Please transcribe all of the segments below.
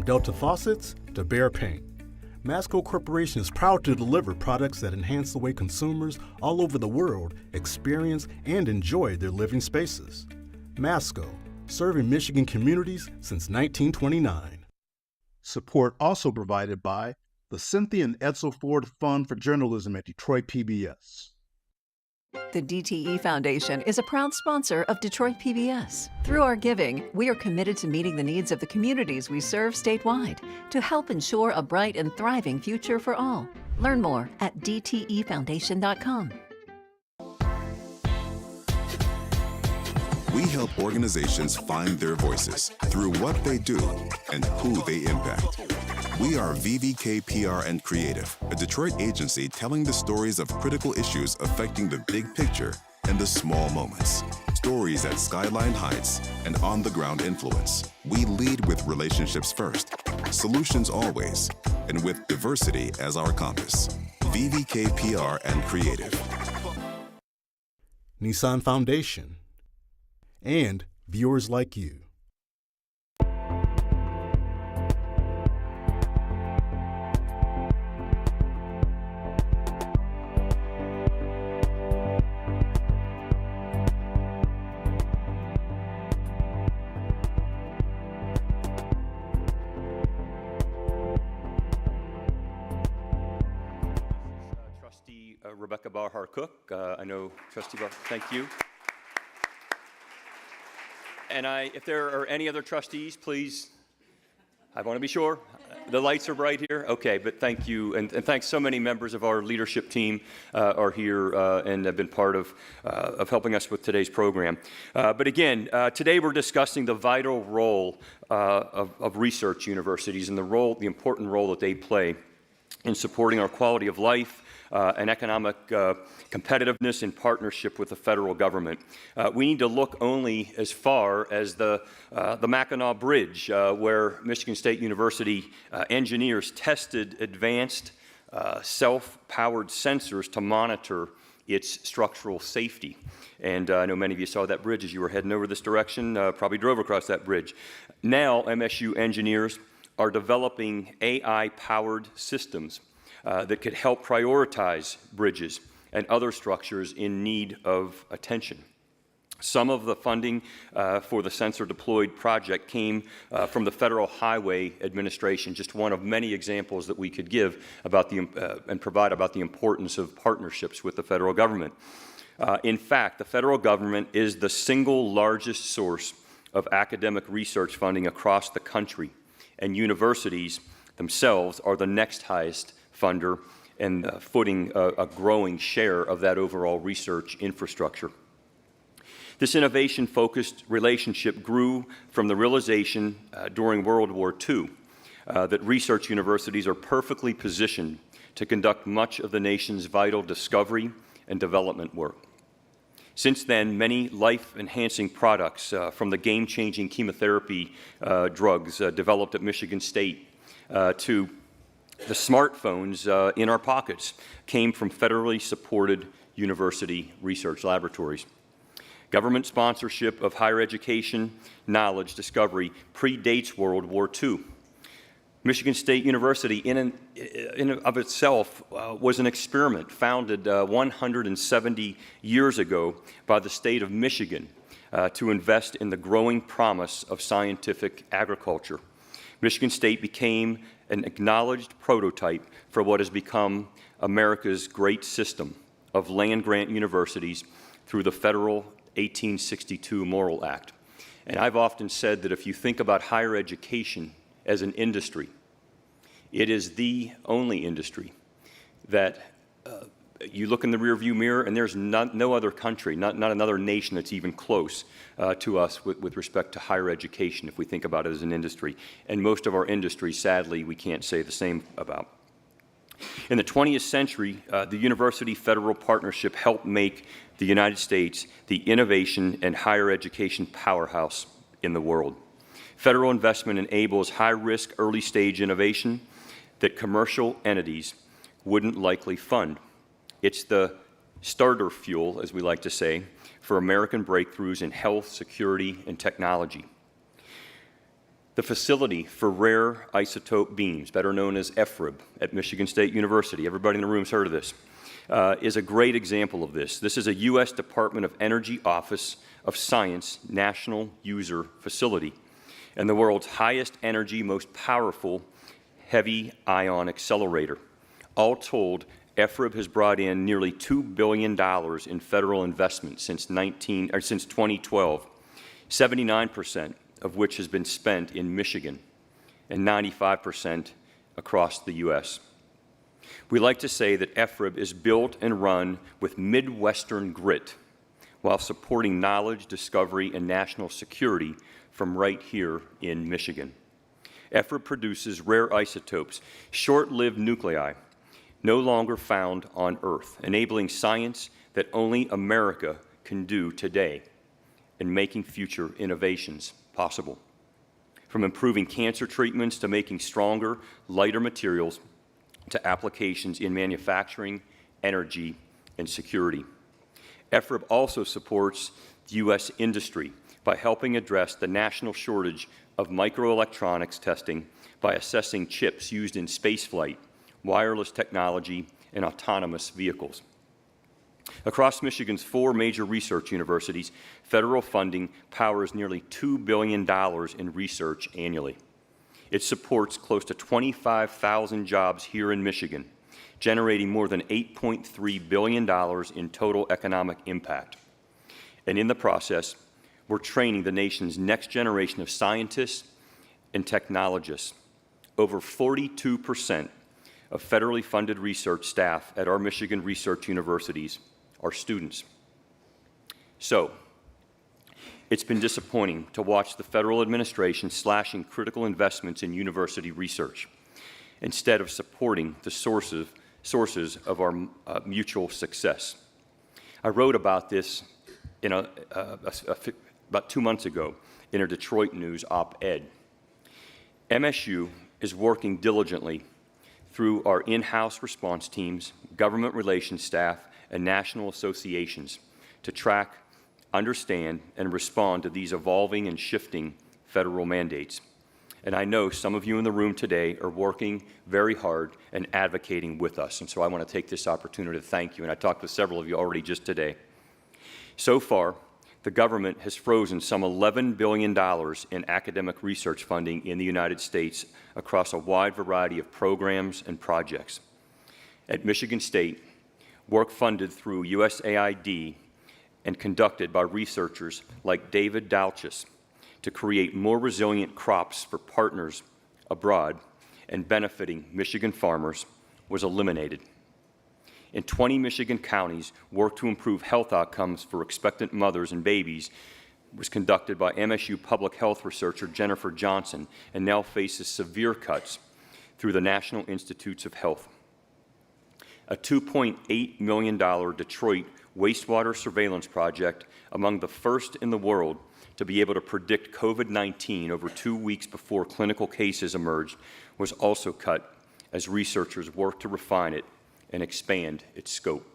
From Delta faucets to Behr paint, Masco Corporation is proud to deliver products that enhance the way consumers all over the world experience and enjoy their living spaces. Masco, serving Michigan communities since 1929. Support also provided by the Cynthia and Edsel Ford Fund for Journalism at Detroit PBS. The DTE Foundation is a proud sponsor of Detroit PBS. Through our giving, we are committed to meeting the needs of the communities we serve statewide to help ensure a bright and thriving future for all. Learn more at dtefoundation.com. We help organizations find their voices through what they do and who they impact. We are VVK PR and Creative, a Detroit agency telling the stories of critical issues affecting the big picture and the small moments. Stories at Skyline Heights and on-the-ground influence. We lead with relationships first, solutions always, and with diversity as our compass. VVK PR and Creative. Nissan Foundation, and viewers like you. Rebecca Barhar-Cook. I know Trustee Barhar, thank you. And if there are any other trustees, please, I want to be sure. The lights are bright here? Okay, but thank you. And thanks, so many members of our leadership team are here and have been part of helping us with today's program. But again, today we're discussing the vital role of research universities and the important role that they play in supporting our quality of life, and economic competitiveness in partnership with the federal government. We need to look only as far as the Mackinac Bridge, where Michigan State University engineers tested advanced self-powered sensors to monitor its structural safety. And I know many of you saw that bridge as you were heading over this direction, probably drove across that bridge. Now MSU engineers are developing AI-powered systems that could help prioritize bridges and other structures in need of attention. Some of the funding for the sensor deployed project came from the Federal Highway Administration, just one of many examples that we could give about and provide about the importance of partnerships with the federal government. In fact, the federal government is the single largest source of academic research funding across the country, and universities themselves are the next highest funder and footing a growing share of that overall research infrastructure. This innovation-focused relationship grew from the realization during World War II that research universities are perfectly positioned to conduct much of the nation's vital discovery and development work. Since then, many life-enhancing products from the game-changing chemotherapy drugs developed at Michigan State to the smartphones in our pockets came from federally supported university research laboratories. Government sponsorship of higher education knowledge discovery predates World War II. Michigan State University in and of itself was an experiment founded 170 years ago by the state of Michigan to invest in the growing promise of scientific agriculture. Michigan State became an acknowledged prototype for what has become America's great system of land-grant universities through the federal 1862 Morrill Act. And I've often said that if you think about higher education as an industry, it is the only industry that you look in the rearview mirror and there's no other country, not another nation that's even close to us with respect to higher education if we think about it as an industry. And most of our industries, sadly, we can't say the same about. In the 20th century, the university-federal partnership helped make the United States the innovation and higher education powerhouse in the world. Federal investment enables high-risk, early-stage innovation that commercial entities wouldn't likely fund. It's the starter fuel, as we like to say, for American breakthroughs in health, security, and technology. The Facility for Rare Isotope Beams, better known as FRIB, at Michigan State University, everybody in the room's heard of this, is a great example of this. This is a U.S. Department of Energy Office of Science National User Facility, and the world's highest energy, most powerful heavy ion accelerator. All told, FRIB has brought in nearly $2 billion in federal investment since 2012, 79% of which has been spent in Michigan, and 95% across the U.S. We like to say that FRIB is built and run with Midwestern grit while supporting knowledge, discovery, and national security from right here in Michigan. FRIB produces rare isotopes, short-lived nuclei, no longer found on Earth, enabling science that only America can do today and making future innovations possible. From improving cancer treatments to making stronger, lighter materials to applications in manufacturing, energy, and security. FRIB also supports U.S. industry by helping address the national shortage of microelectronics testing by assessing chips used in spaceflight, wireless technology, and autonomous vehicles. Across Michigan's 4 major research universities, federal funding powers nearly $2 billion in research annually. It supports close to 25,000 jobs here in Michigan, generating more than $8.3 billion in total economic impact. And in the process, we're training the nation's next generation of scientists and technologists. Over 42% of federally funded research staff at our Michigan research universities are students. So, it's been disappointing to watch the federal administration slashing critical investments in university research instead of supporting the sources of our mutual success. I wrote about this in about 2 months ago in a Detroit News op-ed. MSU is working diligently through our in-house response teams, government relations staff, and national associations to track, understand, and respond to these evolving and shifting federal mandates. And I know some of you in the room today are working very hard and advocating with us, and so I want to take this opportunity to thank you, and I talked with several of you already just today. So far, the government has frozen some $11 billion in academic research funding in the United States across a wide variety of programs and projects. At Michigan State, work funded through USAID and conducted by researchers like David Dalchis to create more resilient crops for partners abroad and benefiting Michigan farmers was eliminated. In 20 Michigan counties, work to improve health outcomes for expectant mothers and babies was conducted by MSU public health researcher Jennifer Johnson and now faces severe cuts through the National Institutes of Health. A $2.8 million Detroit wastewater surveillance project, among the first in the world to be able to predict COVID-19 over 2 weeks before clinical cases emerged, was also cut as researchers worked to refine it and expand its scope.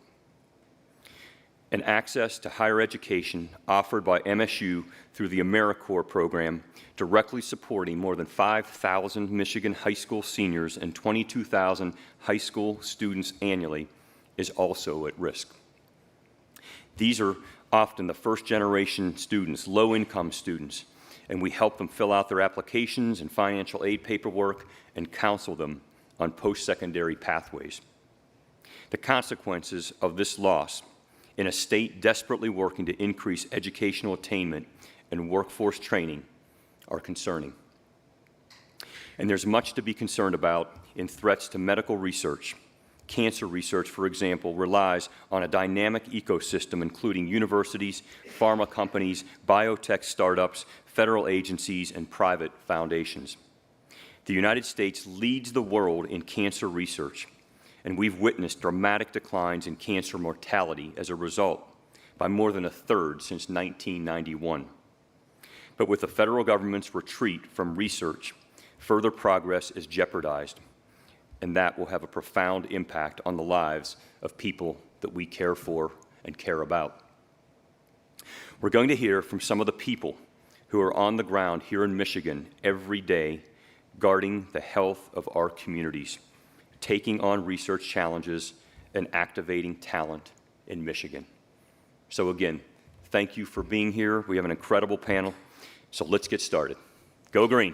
And access to higher education offered by MSU through the AmeriCorps program, directly supporting more than 5,000 Michigan high school seniors and 22,000 high school students annually, is also at risk. These are often the first-generation students, low-income students, and we help them fill out their applications and financial aid paperwork and counsel them on post-secondary pathways. The consequences of this loss in a state desperately working to increase educational attainment and workforce training are concerning. And there's much to be concerned about in threats to medical research. Cancer research, for example, relies on a dynamic ecosystem including universities, pharma companies, biotech startups, federal agencies, and private foundations. The United States leads the world in cancer research, and we've witnessed dramatic declines in cancer mortality as a result, by more than a third since 1991. But with the federal government's retreat from research, further progress is jeopardized, and that will have a profound impact on the lives of people that we care for and care about. We're going to hear from some of the people who are on the ground here in Michigan every day, guarding the health of our communities, taking on research challenges, and activating talent in Michigan. So again, thank you for being here. We have an incredible panel, so let's get started. Go Green.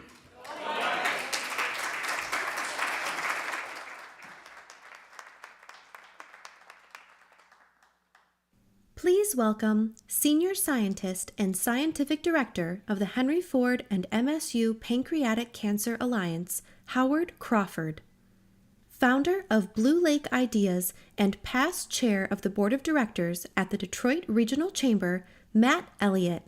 Please welcome Senior Scientist and Scientific Director of the Henry Ford and MSU Pancreatic Cancer Alliance, Howard Crawford. Founder of Blue Lake Ideas and past chair of the Board of Directors at the Detroit Regional Chamber, Matt Elliott.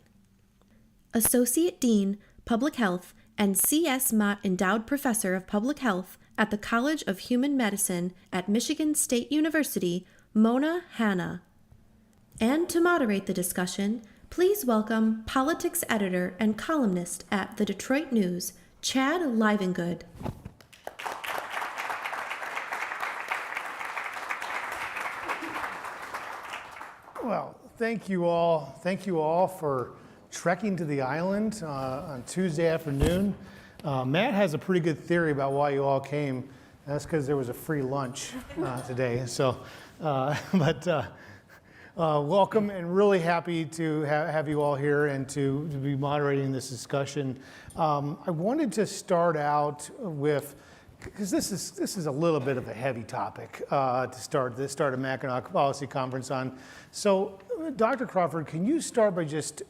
Associate Dean, Public Health, and C.S. Mott Endowed Professor of Public Health at the College of Human Medicine at Michigan State University, Mona Hanna. And to moderate the discussion, please welcome politics editor and columnist at the Detroit News, Chad Livengood. Well, thank you all. Thank you all for trekking to the island on Tuesday afternoon. Matt has a pretty good theory about why you all came. That's because there was a free lunch today. So, welcome, and really happy to have you all here and to be moderating this discussion. I wanted to start out with, because this is a little bit of a heavy topic to start a Mackinac Policy Conference on. So, Dr. Crawford, can you start by just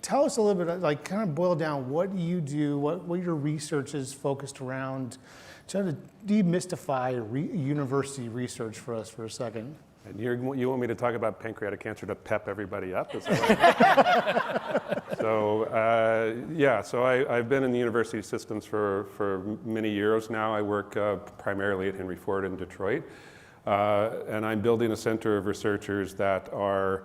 tell us a little bit, like kind of boil down what you do, what your research is focused around, try to demystify university research for us for a second. And you want me to talk about pancreatic cancer to pep everybody up? Is that right? So I've been in the university systems for many years now. I work primarily at Henry Ford in Detroit. And I'm building a center of researchers that are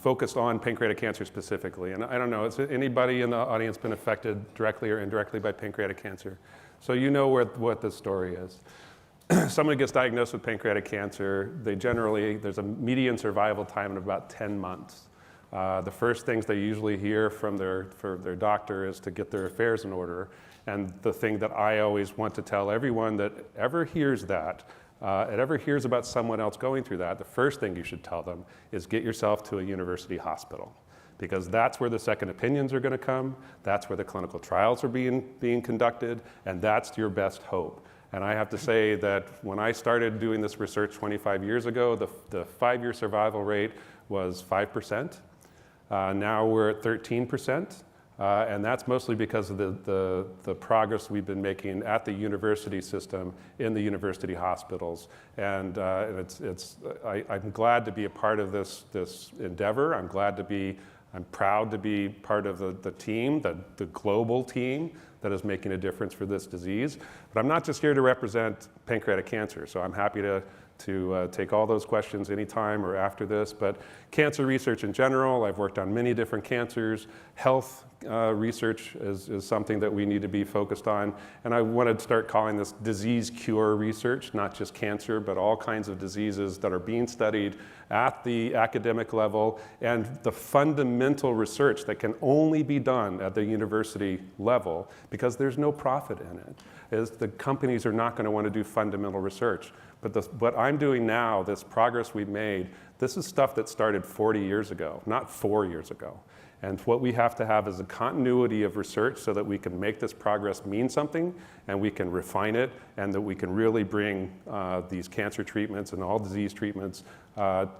focused on pancreatic cancer specifically. And I don't know, has anybody in the audience been affected directly or indirectly by pancreatic cancer? So you know what the story is. Someone gets diagnosed with pancreatic cancer, there's a median survival time of about 10 months. The first things they usually hear from their doctor is to get their affairs in order. And the thing that I always want to tell everyone that ever hears that, ever hears about someone else going through that, the first thing you should tell them is get yourself to a university hospital. Because that's where the second opinions are going to come, that's where the clinical trials are being conducted, and that's your best hope. And I have to say that when I started doing this research 25 years ago, the 5-year survival rate was 5%. Now we're at 13%. And that's mostly because of the progress we've been making at the university system in the university hospitals. And I'm glad to be a part of this endeavor. I'm proud to be part of the team, the global team that is making a difference for this disease. But I'm not just here to represent pancreatic cancer, so I'm happy to take all those questions anytime or after this. But cancer research in general, I've worked on many different cancers. Health research is something that we need to be focused on. And I wanted to start calling this disease cure research, not just cancer, but all kinds of diseases that are being studied at the academic level, and the fundamental research that can only be done at the university level because there's no profit in it. Is the companies are not going to want to do fundamental research. But what I'm doing now, this progress we've made, this is stuff that started 40 years ago, not 4 years ago. And what we have to have is a continuity of research so that we can make this progress mean something, and we can refine it, and that we can really bring these cancer treatments and all disease treatments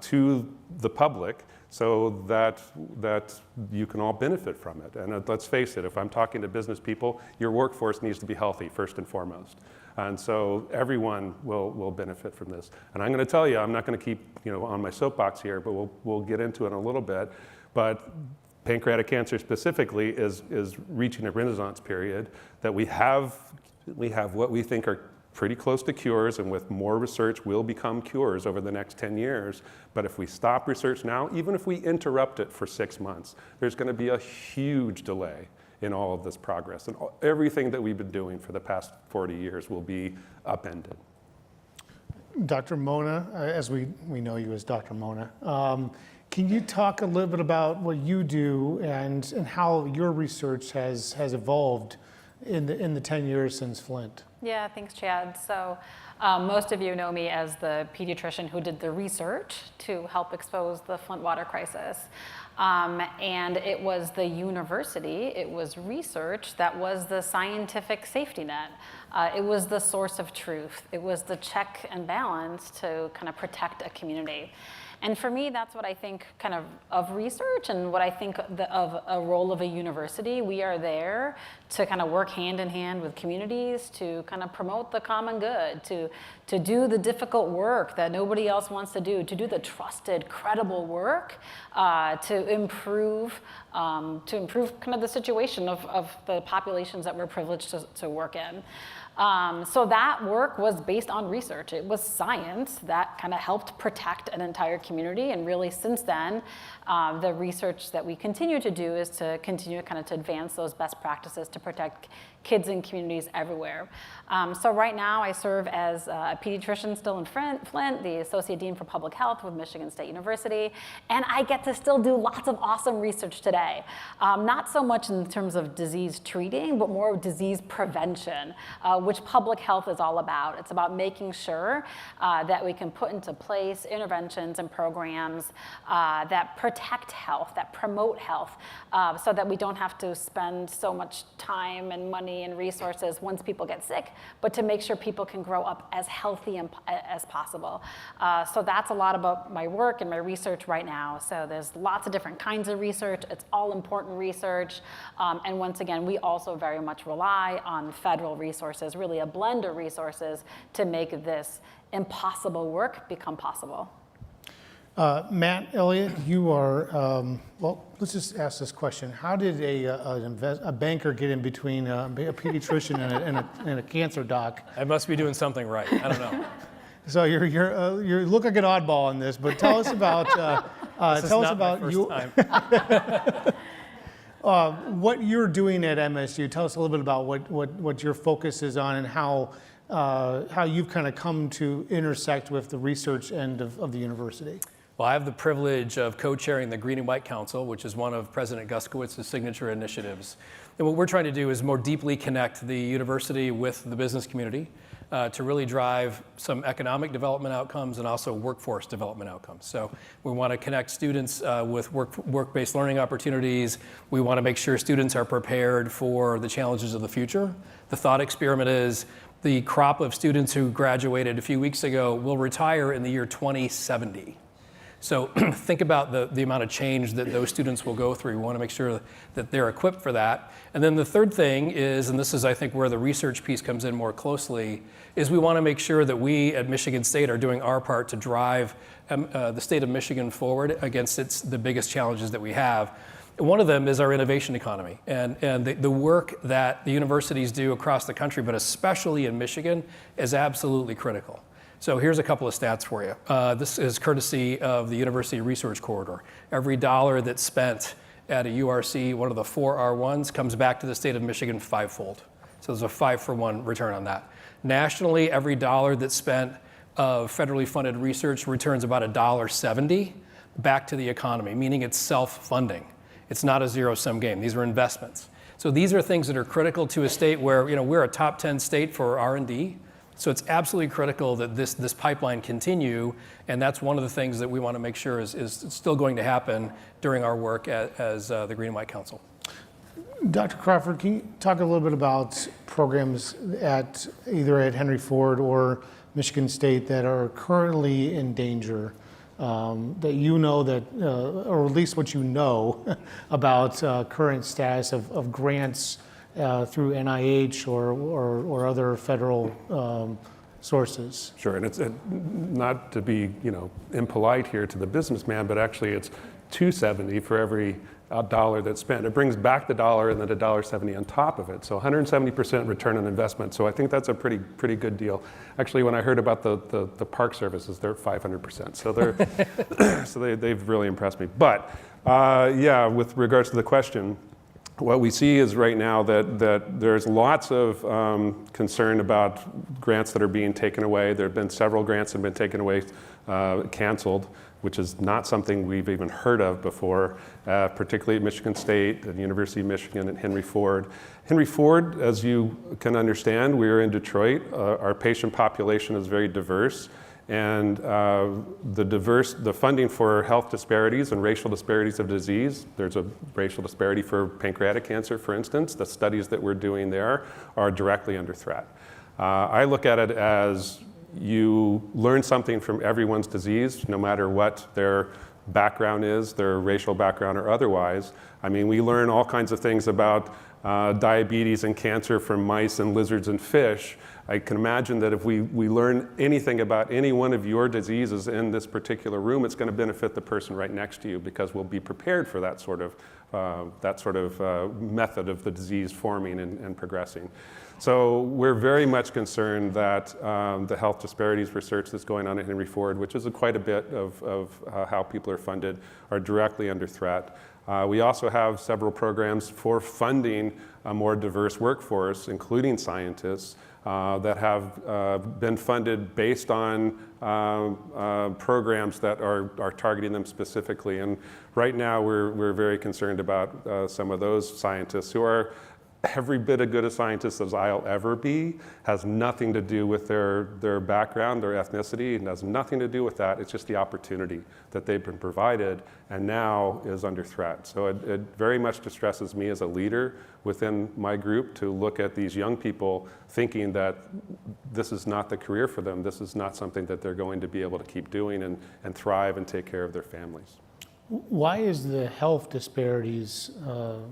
to the public so that you can all benefit from it. And let's face it, if I'm talking to business people, your workforce needs to be healthy first and foremost. And so everyone will benefit from this. And I'm going to tell you, I'm not going to keep on my soapbox here, but we'll get into it in a little bit. But pancreatic cancer specifically is reaching a renaissance period that we have what we think are pretty close to cures, and with more research will become cures over the next 10 years. But if we stop research now, even if we interrupt it for 6 months, there's going to be a huge delay in all of this progress. And everything that we've been doing for the past 40 years will be upended. Dr. Mona, as we know you as Dr. Mona, Can you talk a little bit about what you do and how your research has evolved in the 10 years since Flint? Yeah, thanks, Chad. So most of you know me as the pediatrician who did the research to help expose the Flint water crisis. And it was the university, it was research that was the scientific safety net. It was the source of truth. It was the check and balance to kind of protect a community. And for me, that's what I think kind of research and what I think of a role of a university. We are there to kind of work hand in hand with communities to kind of promote the common good, to do the difficult work that nobody else wants to do the trusted, credible work to improve kind of the situation of the populations that we're privileged to work in. So that work was based on research. It was science that kind of helped protect an entire community. And really since then, the research that we continue to do is to continue kind of to advance those best practices to protect kids and communities everywhere. So right now I serve as a pediatrician still in Flint, the Associate Dean for Public Health with Michigan State University, and I get to still do lots of awesome research today. Not so much in terms of disease treating, but more disease prevention, which public health is all about. It's about making sure that we can put into place interventions and programs that protect health, that promote health, so that we don't have to spend so much time and money and resources once people get sick, but to make sure people can grow up as healthy as possible. So that's a lot about my work and my research right now. So there's lots of different kinds of research. It's all important research. And once again, we also very much rely on federal resources, really a blend of resources to make this impossible work become possible. Matt Elliott, you are, well, let's just ask this question. How did a banker get in between a pediatrician and a cancer doc? I must be doing something right. I don't know. So you look like an oddball on this, but tell us about what you're doing at MSU. Tell us a little bit about what your focus is on and how you've kind of come to intersect with the research end of the university. Well, I have the privilege of co-chairing the Green and White Council, which is one of President Guskowitz's signature initiatives. And what we're trying to do is more deeply connect the university with the business community to really drive some economic development outcomes and also workforce development outcomes. So we want to connect students with work-based learning opportunities. We want to make sure students are prepared for the challenges of the future. The thought experiment is the crop of students who graduated a few weeks ago will retire in the year 2070. So think about the amount of change that those students will go through. We want to make sure that they're equipped for that. And then the third thing is, and this is I think where the research piece comes in more closely, is we want to make sure that we at Michigan State are doing our part to drive the state of Michigan forward against the biggest challenges that we have. And one of them is our innovation economy and the work that the universities do across the country, but especially in Michigan, is absolutely critical. So here's a couple of stats for you. This is courtesy of the University Research Corridor. Every dollar that's spent at a URC, one of the 4 R1s, comes back to the state of Michigan fivefold. So there's a 5-for-1 return on that. Nationally, every dollar that's spent of federally funded research returns about $1.70 back to the economy, meaning it's self-funding. It's not a zero-sum game. These are investments. So these are things that are critical to a state where we're a top 10 state for R&D. So it's absolutely critical that this pipeline continue, and that's one of the things that we want to make sure is still going to happen during our work as the Green and White Council. Dr. Crawford, can you talk a little bit about programs either at Henry Ford or Michigan State that are currently in danger, that you know that, or at least what you know about current status of grants through NIH or other federal sources? Sure, and it's not to be impolite here to the businessman, but actually it's $2.70 for every dollar that's spent. It brings back the dollar and then $1.70 on top of it. So 170% return on investment. So I think that's a pretty good deal. Actually, when I heard about the park services, they're 500%. So they've really impressed me. But yeah, with regards to the question, what we see is right now that there's lots of concern about grants that are being taken away. There have been several grants that have been taken away, canceled, which is not something we've even heard of before, particularly at Michigan State, at the University of Michigan, and Henry Ford. Henry Ford, as you can understand, we're in Detroit. Our patient population is very diverse. And the funding for health disparities and racial disparities of disease, there's a racial disparity for pancreatic cancer, for instance. The studies that we're doing there are directly under threat. I look at it as you learn something from everyone's disease, no matter what their background is, their racial background or otherwise. I mean, we learn all kinds of things about diabetes and cancer from mice and lizards and fish. I can imagine that if we learn anything about any one of your diseases in this particular room, it's going to benefit the person right next to you, because we'll be prepared for that sort of method of the disease forming and progressing. So we're very much concerned that the health disparities research that's going on at Henry Ford, which is quite a bit of how people are funded, are directly under threat. We also have several programs for funding a more diverse workforce, including scientists, that have been funded based on programs that are targeting them specifically. And right now we're very concerned about some of those scientists who are every bit as good a scientist as I'll ever be. Has nothing to do with their background, their ethnicity. It has nothing to do with that. It's just the opportunity that they've been provided and now is under threat. So it very much distresses me as a leader within my group to look at these young people thinking that this is not the career for them. This is not something that they're going to be able to keep doing and thrive and take care of their families. Why is the health disparities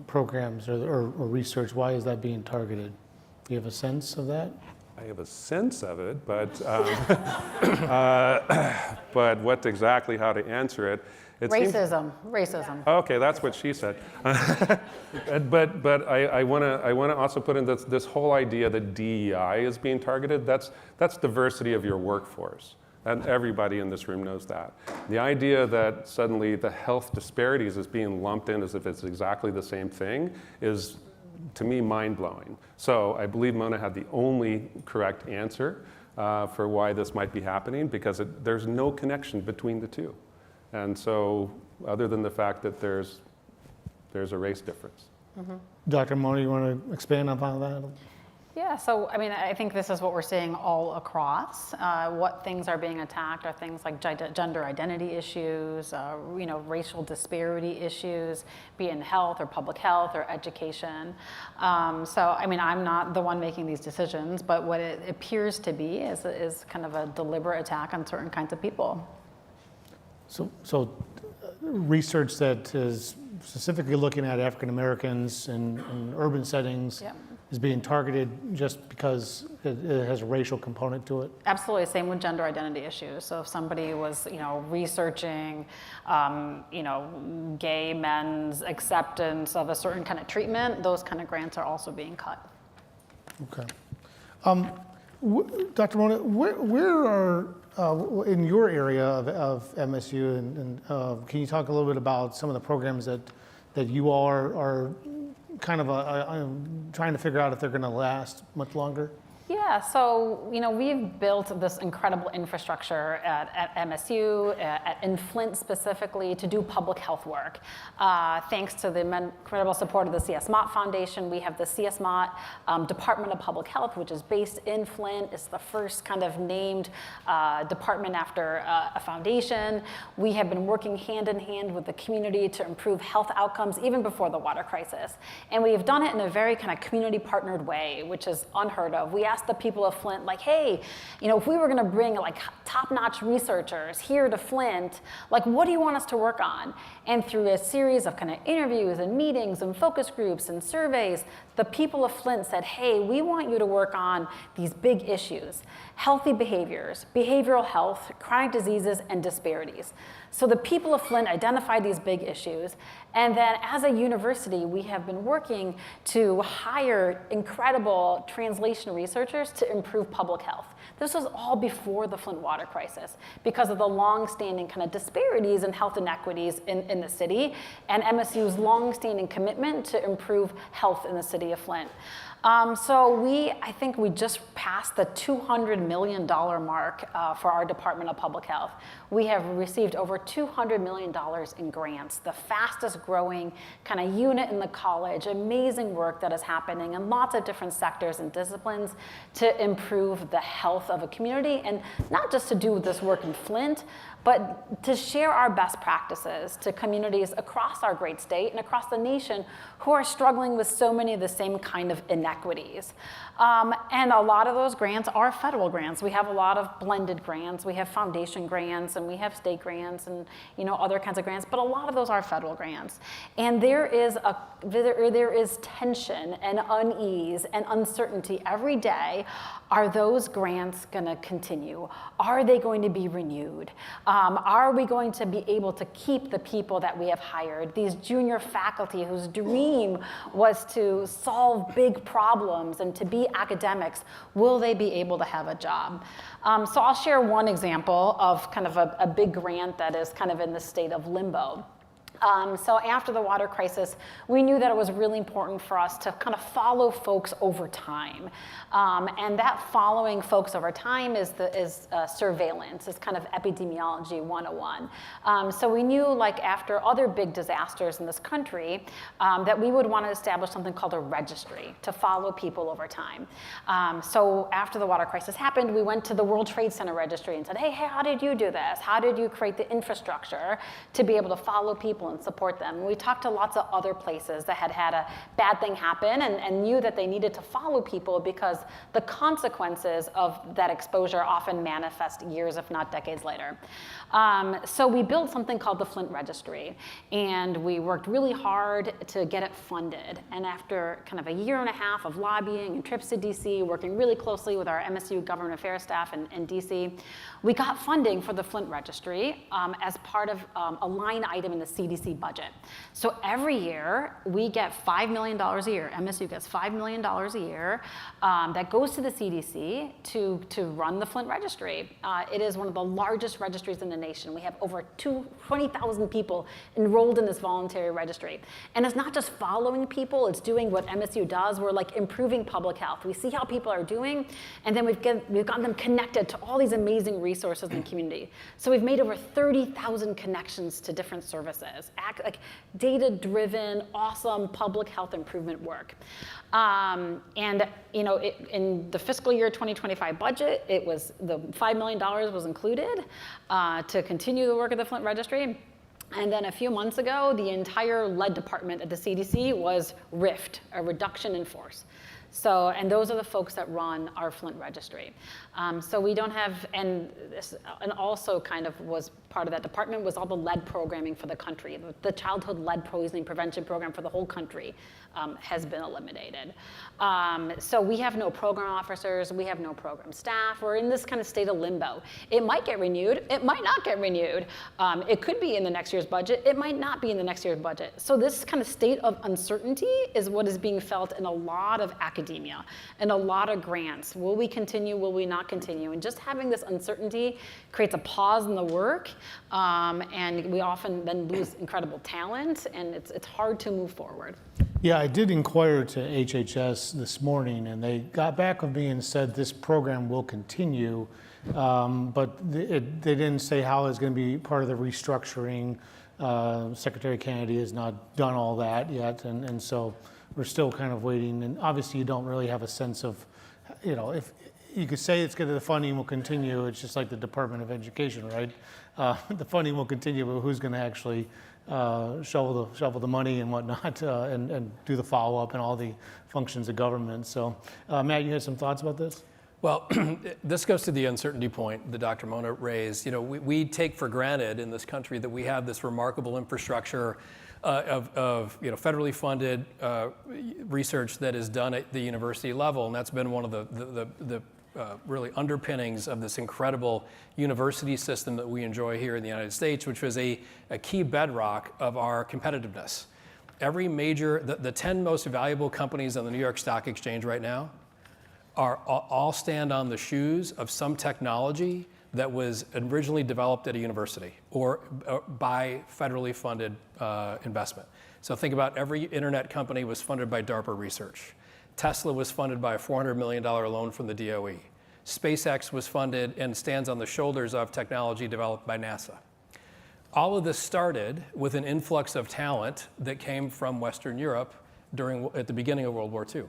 programs or research, why is that being targeted? Do you have a sense of that? I have a sense of it, but but what exactly how to answer it? Racism. Okay, that's what she said. but I want to also put in this whole idea that DEI is being targeted. That's diversity of your workforce. And everybody in this room knows that. The idea that suddenly the health disparities is being lumped in as if it's exactly the same thing is, to me, mind-blowing. So I believe Mona had the only correct answer for why this might be happening, because there's no connection between the two. And so, other than the fact that there's a race difference. Mm-hmm. Dr. Mona, you want to expand upon that? Yeah, so I mean, I think this is what we're seeing all across. What things are being attacked are things like gender identity issues, racial disparity issues, be it in health or public health or education. So I mean, I'm not the one making these decisions, but what it appears to be is kind of a deliberate attack on certain kinds of people. So research that is specifically looking at African Americans in urban settings. Yep. Is being targeted just because it has a racial component to it? Absolutely, same with gender identity issues. So if somebody was, researching, gay men's acceptance of a certain kind of treatment, those kind of grants are also being cut. Okay. Dr. Mona, where are, in your area of MSU, and can you talk a little bit about some of the programs that you all are kind of trying to figure out if they're going to last much longer? Yeah, so we've built this incredible infrastructure at MSU, in Flint specifically, to do public health work. Thanks to the incredible support of the C.S. Mott Foundation, we have the C.S. Mott Department of Public Health, which is based in Flint. It's the first kind of named department after a foundation. We have been working hand in hand with the community to improve health outcomes even before the water crisis. And we've done it in a very kind of community partnered way, which is unheard of. We asked the people of Flint, like, hey, if we were going to bring like top-notch researchers here to Flint, like, what do you want us to work on? And through a series of kind of interviews and meetings and focus groups and surveys, the people of Flint said, hey, we want you to work on these big issues: healthy behaviors, behavioral health, chronic diseases, and disparities. So the people of Flint identified these big issues, and then as a university, we have been working to hire incredible translation researchers to improve public health. This was all before the Flint water crisis because of the long-standing kind of disparities and health inequities in the city, and MSU's long-standing commitment to improve health in the city of Flint. So I think we just passed the $200 million mark for our Department of Public Health. We have received over $200 million in grants, the fastest growing kind of unit in the college. Amazing work that is happening in lots of different sectors and disciplines to improve the health of a community, and not just to do this work in Flint, but to share our best practices to communities across our great state and across the nation who are struggling with so many of the same kind of inequities. And a lot of those grants are federal grants. We have a lot of blended grants. We have foundation grants, and we have state grants, and other kinds of grants, but a lot of those are federal grants. And there is tension and unease and uncertainty every day. Are those grants going to continue? Are they going to be renewed? Are we going to be able to keep the people that we have hired, these junior faculty whose dream was to solve big problems and to be academics? Will they be able to have a job? So I'll share one example of kind of a big grant that is kind of in the state of limbo. So after the water crisis, we knew that it was really important for us to kind of follow folks over time. And that following folks over time is surveillance, is kind of epidemiology 101. So we knew, like after other big disasters in this country, that we would want to establish something called a registry to follow people over time. So after the water crisis happened, we went to the World Trade Center registry and said, hey, how did you do this? How did you create the infrastructure to be able to follow people and support them? And we talked to lots of other places that had had a bad thing happen and knew that they needed to follow people because the consequences of that exposure often manifest years, if not decades later. So we built something called the Flint Registry, and we worked really hard to get it funded. And after kind of a year and a half of lobbying and trips to DC, working really closely with our MSU government affairs staff in DC, we got funding for the Flint Registry as part of a line item in the CDC budget. So every year, we get $5 million a year. MSU gets $5 million a year that goes to the CDC to run the Flint Registry. It is one of the largest registries in the nation. We have over 20,000 people enrolled in this voluntary registry. And it's not just following people, it's doing what MSU does. We're like improving public health. We see how people are doing, and then we've gotten them connected to all these amazing resources in the community. So we've made over 30,000 connections to different services, like data-driven, awesome public health improvement work. And in the fiscal year 2025 budget, it was the $5 million was included to continue the work of the Flint Registry. And then a few months ago, the entire lead department at the CDC was RIFed, a reduction in force. So, and those are the folks that run our Flint Registry. So we don't have, and also kind of was part of that department was all the lead programming for the country. The childhood lead poisoning prevention program for the whole country has been eliminated. So we have no program officers, we have no program staff. We're in this kind of state of limbo. It might get renewed, it might not get renewed. It could be in the next year's budget, it might not be in the next year's budget. So this kind of state of uncertainty is what is being felt in a lot of academia and a lot of grants. Will we continue, will we not continue? And just having this uncertainty creates a pause in the work, and we often then lose incredible talent, and it's hard to move forward. Yeah, I did inquire to HHS this morning, and they got back with me and said this program will continue, but they didn't say how it's going to be part of the restructuring. Secretary Kennedy has not done all that yet, and so we're still kind of waiting. And obviously, you don't really have a sense of, if you could say it's going to, the funding will continue. It's just like the Department of Education, right? The funding will continue, but who's going to actually shovel the money and whatnot, and do the follow-up and all the functions of government. So, Matt, you had some thoughts about this? Well, this goes to the uncertainty point that Dr. Mona raised. We take for granted in this country that we have this remarkable infrastructure of federally funded research that is done at the university level, and that's been one of the really underpinnings of this incredible university system that we enjoy here in the United States, which was a key bedrock of our competitiveness. Every major, the 10 most valuable companies on the New York Stock Exchange right now all stand on the shoes of some technology that was originally developed at a university or by federally funded investment. So think about every internet company was funded by DARPA research. Tesla was funded by a $400 million loan from the DOE. SpaceX was funded and stands on the shoulders of technology developed by NASA. All of this started with an influx of talent that came from Western Europe at the beginning of World War II.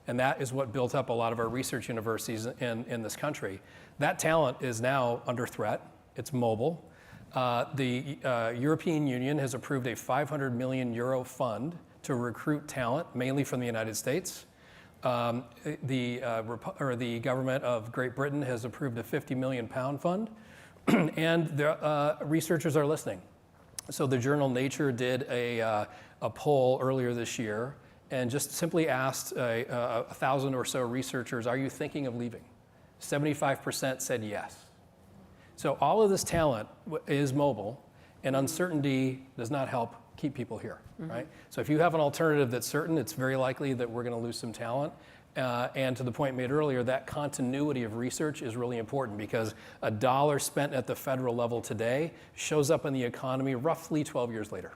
And that is what built up a lot of our research universities in this country. That talent is now under threat. It's mobile. The European Union has approved a 500 million euro fund to recruit talent, mainly from the United States. The government of Great Britain has approved a 50 million pound fund, and the researchers are listening. So the journal Nature did a poll earlier this year and just simply asked 1,000 or so researchers, are you thinking of leaving? 75% said yes. So all of this talent is mobile, and uncertainty does not help keep people here, right? So if you have an alternative that's certain, it's very likely that we're going to lose some talent. And to the point made earlier, that continuity of research is really important because a dollar spent at the federal level today shows up in the economy roughly 12 years later.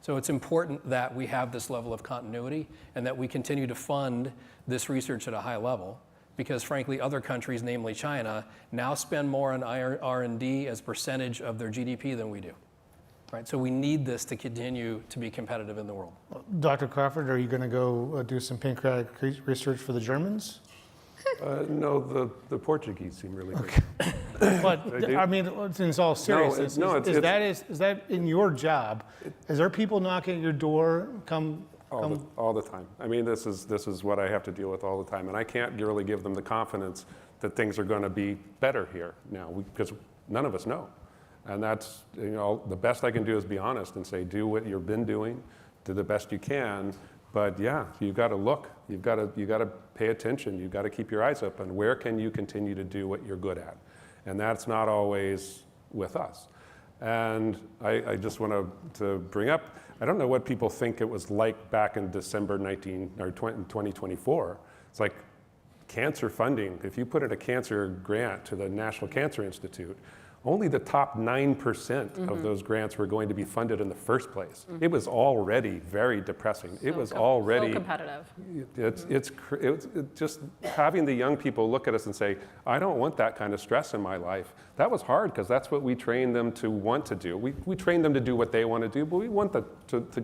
So it's important that we have this level of continuity and that we continue to fund this research at a high level because frankly, other countries, namely China, now spend more on R&D as percentage of their GDP than we do. Right, so we need this to continue to be competitive in the world. Dr. Crawford, are you going to go do some pancreatic research for the Germans? No, the Portuguese seem really good. But I mean, in all seriousness, is that in your job? Is there people knocking at your door? All the time. I mean, this is what I have to deal with all the time, and I can't really give them the confidence that things are going to be better here now because none of us know. And that's, the best I can do is be honest and say, do what you've been doing, do the best you can. But yeah, you've got to look, you've got to pay attention, you've got to keep your eyes open. Where can you continue to do what you're good at? And that's not always with us. And I just want to bring up, I don't know what people think it was like back in December 2024. It's like cancer funding. If you put in a cancer grant to the National Cancer Institute, only the top 9% of those grants were going to be funded in the first place. It was already very depressing. It was already so competitive. It's just having the young people look at us and say, I don't want that kind of stress in my life. That was hard because that's what we trained them to want to do. We trained them to do what they want to do, but we want to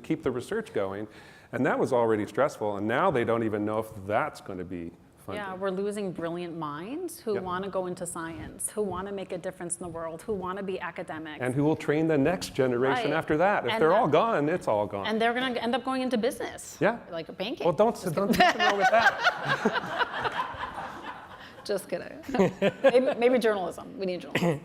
keep the research going. And that was already stressful. And now they don't even know if that's going to be funded. Yeah, we're losing brilliant minds who want to go into science, who want to make a difference in the world, who want to be academics. And who will train the next generation after that. If they're all gone, it's all gone. And they're going to end up going into business. Yeah. Like banking. Well, don't nothing wrong with that. Just kidding. maybe journalism. We need journalism.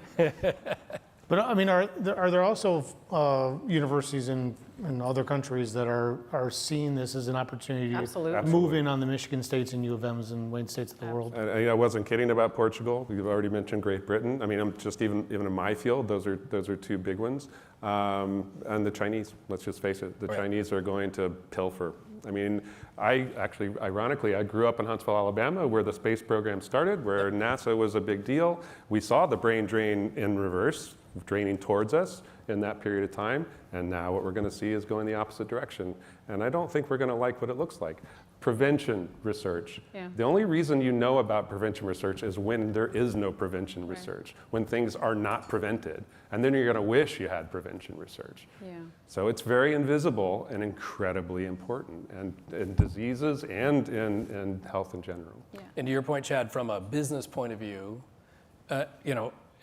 But I mean, are there also universities in other countries that are seeing this as an opportunity to move in on the Michigan States and U of M's and Wayne States of the world? I wasn't kidding about Portugal. You've already mentioned Great Britain. I mean, I'm just even in my field, those are two big ones. And the Chinese, let's just face it, the Chinese are going to pilfer. I mean, ironically, I grew up in Huntsville, Alabama, where the space program started, where NASA was a big deal. We saw the brain drain in reverse, draining towards us in that period of time. And now what we're going to see is going the opposite direction. And I don't think we're going to like what it looks like. Prevention research. Yeah. The only reason you know about prevention research is when there is no prevention research, when things are not prevented. And then you're going to wish you had prevention research. Yeah. So it's very invisible and incredibly important, and in diseases and in health in general. Yeah. And to your point, Chad, from a business point of view,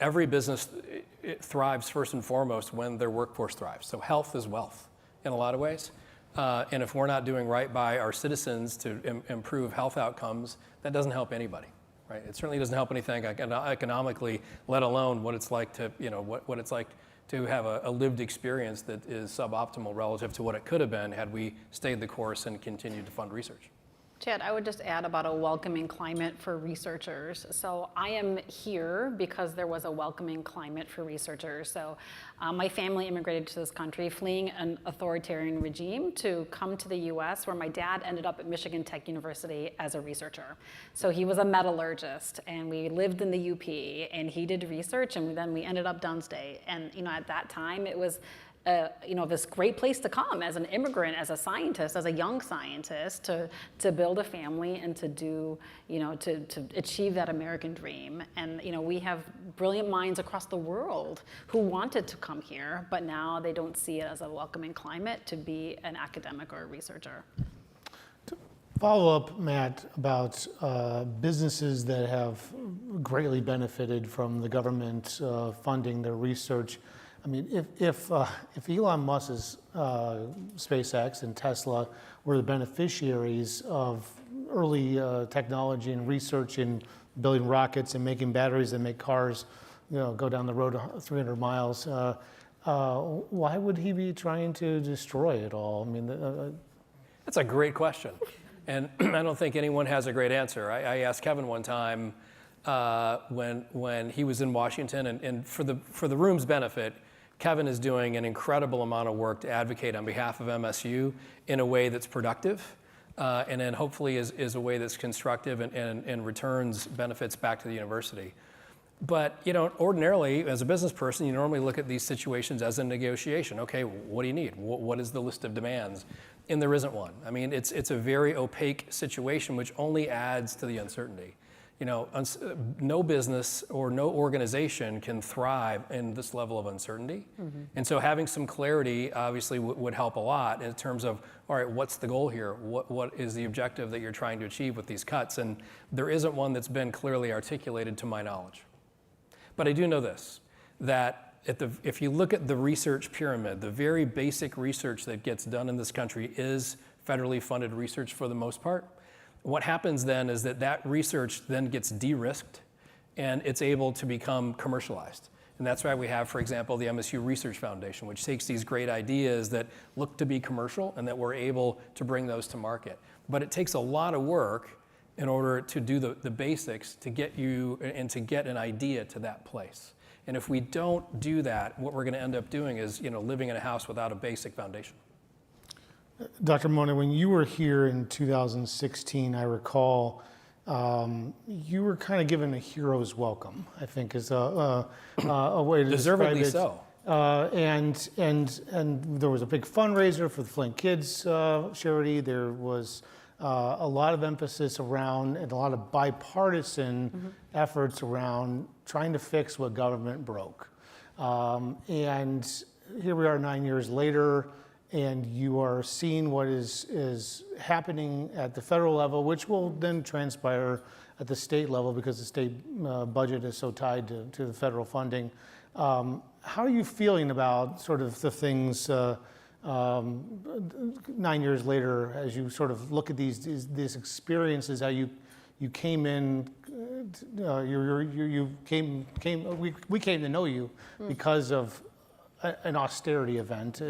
every business it thrives first and foremost when their workforce thrives. So health is wealth in a lot of ways. And if we're not doing right by our citizens to improve health outcomes, that doesn't help anybody, right? It certainly doesn't help anything economically, let alone what it's like to, what it's like to have a lived experience that is suboptimal relative to what it could have been had we stayed the course and continued to fund research. Chad, I would just add about a welcoming climate for researchers. So I am here because there was a welcoming climate for researchers. So my family immigrated to this country, fleeing an authoritarian regime to come to the US, where my dad ended up at Michigan Tech University as a researcher. So he was a metallurgist, and we lived in the UP, and he did research, and then we ended up downstate. And at that time, it was this great place to come as an immigrant, as a scientist, as a young scientist, to build a family and to do, to achieve that American dream. And we have brilliant minds across the world who wanted to come here, but now they don't see it as a welcoming climate to be an academic or a researcher. Follow up, Matt, about businesses that have greatly benefited from the government funding their research. I mean, if Elon Musk's SpaceX and Tesla were the beneficiaries of early technology and research in building rockets and making batteries that make cars, go down the road 300 miles, why would he be trying to destroy it all? I mean, that's a great question, and I don't think anyone has a great answer. I asked Kevin one time when he was in Washington, and for the room's benefit, Kevin is doing an incredible amount of work to advocate on behalf of MSU in a way that's productive, and then hopefully is a way that's constructive and returns benefits back to the university. But ordinarily, as a business person, you normally look at these situations as a negotiation. Okay, what do you need? What is the list of demands? And there isn't one. I mean, it's a very opaque situation, which only adds to the uncertainty. No business or no organization can thrive in this level of uncertainty. Mm-hmm. And so having some clarity obviously would help a lot in terms of, all right, what's the goal here? What is the objective that you're trying to achieve with these cuts? And there isn't one that's been clearly articulated to my knowledge. But I do know this, that if you look at the research pyramid, the very basic research that gets done in this country is federally funded research for the most part. What happens then is that research then gets de-risked and it's able to become commercialized. And that's why we have, for example, the MSU Research Foundation, which takes these great ideas that look to be commercial and that we're able to bring those to market. But it takes a lot of work in order to do the basics to get you and to get an idea to that place. And if we don't do that, what we're going to end up doing is living in a house without a basic foundation. Dr. Mona, when you were here in 2016, I recall you were kind of given a hero's welcome, I think is a way to deservedly describe it. So. And there was a big fundraiser for the Flint Kids charity. There was a lot of emphasis around and a lot of bipartisan efforts around trying to fix what government broke. And here we are 9 years later, and you are seeing what is happening at the federal level, which will then transpire at the state level because the state budget is so tied to the federal funding. How are you feeling about sort of the things 9 years later as you sort of look at these experiences, how you came in, we came to know you because of an austerity event,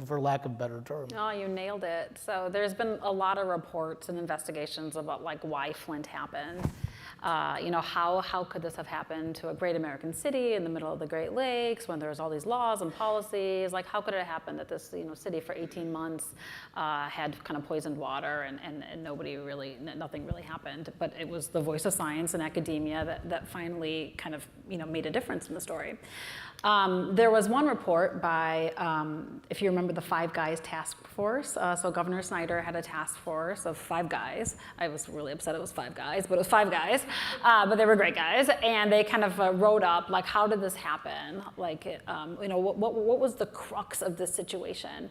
for lack of a better term. Oh, you nailed it. So there's been a lot of reports and investigations about why Flint happened. How could this have happened to a great American city in the middle of the Great Lakes when there's all these laws and policies? How could it happen that this city for 18 months had kind of poisoned water and nothing really happened? But it was the voice of science and academia that finally kind of made a difference in the story. There was one report by, if you remember, the Five Guys task force. So Governor Snyder had a task force of 5 guys. I was really upset it was 5 guys, but it was 5 guys. But they were great guys, and they kind of wrote up how did this happen? What was the crux of this situation?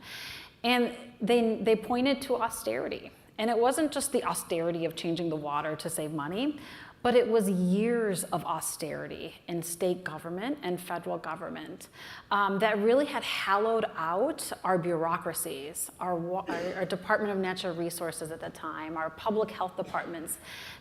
And they pointed to austerity, and it wasn't just the austerity of changing the water to save money, But it was years of austerity in state government and federal government that really had hollowed out our bureaucracies, our Department of Natural Resources at the time, our public health departments,